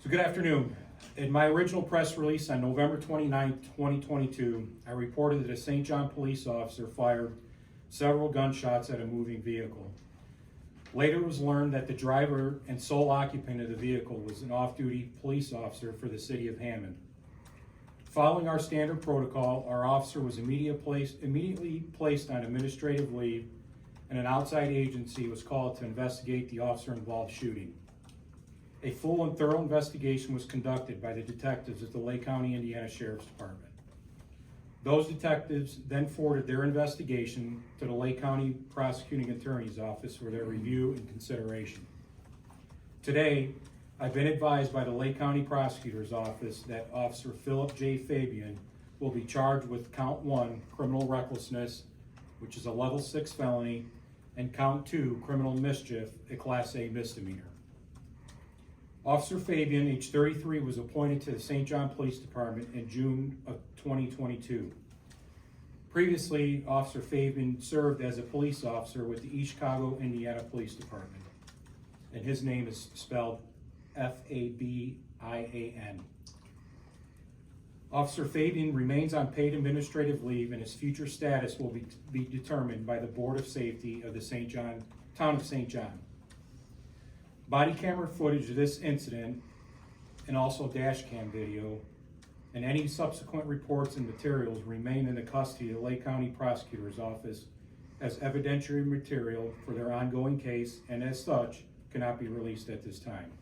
So good afternoon. In my original press release on November 29, 2022, I reported that a St. John police officer fired several gunshots at a moving vehicle. Later it was learned that the driver and sole occupant of the vehicle was an off-duty police officer for the city of Hammond. Following our standard protocol, our officer was immediately placed on administrative leave, and an outside agency was called to investigate the officer-involved shooting. A full and thorough investigation was conducted by the detectives at the Lake County, Indiana Sheriff's Department. Those detectives then forwarded their investigation to the Lake County Prosecuting Attorney's Office for their review and consideration. Today, I've been advised by the Lake County Prosecutor's Office that Officer Philip J. Fabian will be charged with count 1, criminal recklessness, which is a level 6 felony, and count 2, criminal mischief, a class A misdemeanor. Officer Fabian, age 33, was appointed to the St. John Police Department in June of 2022. Previously, Officer Fabian served as a police officer with the East Chicago, Indiana Police Department, and his name is spelled Fabian. Officer Fabian remains on paid administrative leave, and his future status will be determined by the Board of Safety of the Town of St. John. Body camera footage of this incident and also dash cam video and any subsequent reports and materials remain in the custody of the Lake County Prosecutor's Office as evidentiary material for their ongoing case, and as such cannot be released at this time.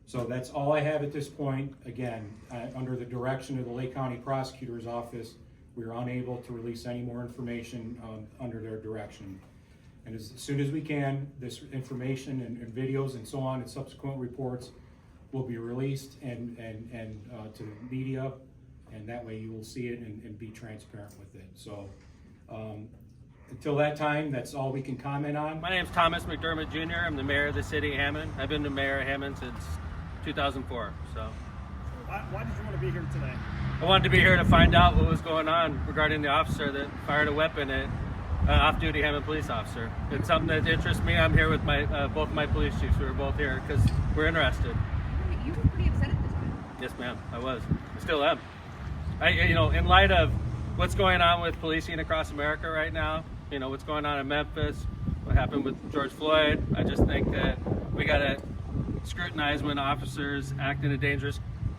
So that's all I have at this point. Again, under the direction of the Lake County Prosecutor's Office, we are unable to release any more information under their direction. And as soon as we can, this information and videos and so on and subsequent reports will be released and to the media, and that way you will see it and be transparent with it. So until that time, that's all we can comment on. My name is Thomas McDermott Jr. I'm the mayor of the city of Hammond. I've been the mayor of Hammond since 2004. So Why did you want to be here today? I wanted to be here to find out what was going on regarding the officer that fired a weapon at off-duty Hammond police officer. It's something that interests me. I'm here with my both my police chiefs. We were both here because we're interested. You were pretty upset at this time. Yes, ma'am. I was. I still am. In light of what's going on with policing across America right now, what's going on in Memphis, what happened with George Floyd, I just think that we got to scrutinize when officers act in a dangerous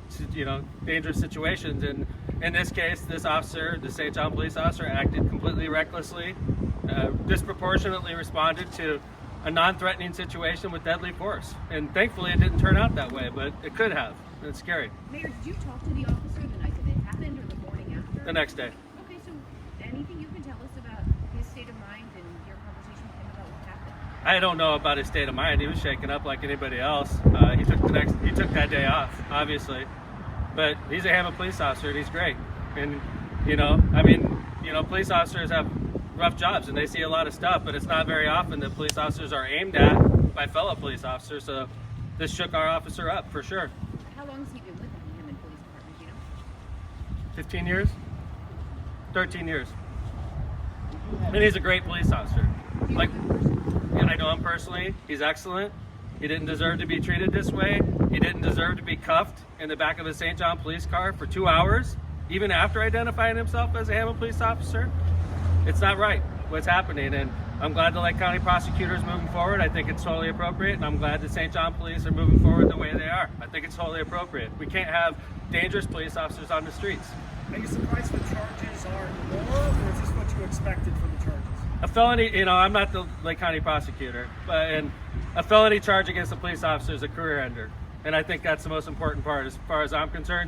situations. And in this case, this officer, the St. John police officer, acted completely recklessly, disproportionately responded to a non-threatening situation with deadly force. And thankfully it didn't turn out that way, but it could have. It's scary. Mayor, did you talk to the officer the night that it happened or the morning after? The next day. Okay, so anything you can tell us about his state of mind and your conversation with him about what happened? I don't know about his state of mind. He was shaken up like anybody else. He took that day off, obviously. But he's a Hammond police officer and he's great. And police officers have rough jobs and they see a lot of stuff, but it's not very often that police officers are aimed at by fellow police officers. So this shook our officer up for sure. How long has he been with the Hammond Police Department, do you know? 15 years? 13 years. And he's a great police officer. Do you Like, know him personally? I know him personally. He's excellent. He didn't deserve to be treated this way. He didn't deserve to be cuffed in the back of a St. John police car for 2 hours, even after identifying himself as a Hammond police officer. It's not right what's happening, and I'm glad the Lake County prosecutor is moving forward. I think it's totally appropriate, and I'm glad the St. John police are moving forward the way they are. I think it's totally appropriate. We can't have dangerous police officers on the streets. Are you surprised the charges are more, or is this what you expected for the charges? A felony, I'm not the Lake County prosecutor, and a felony charge against a police officer is a career ender. And I think that's the most important part as far as I'm concerned.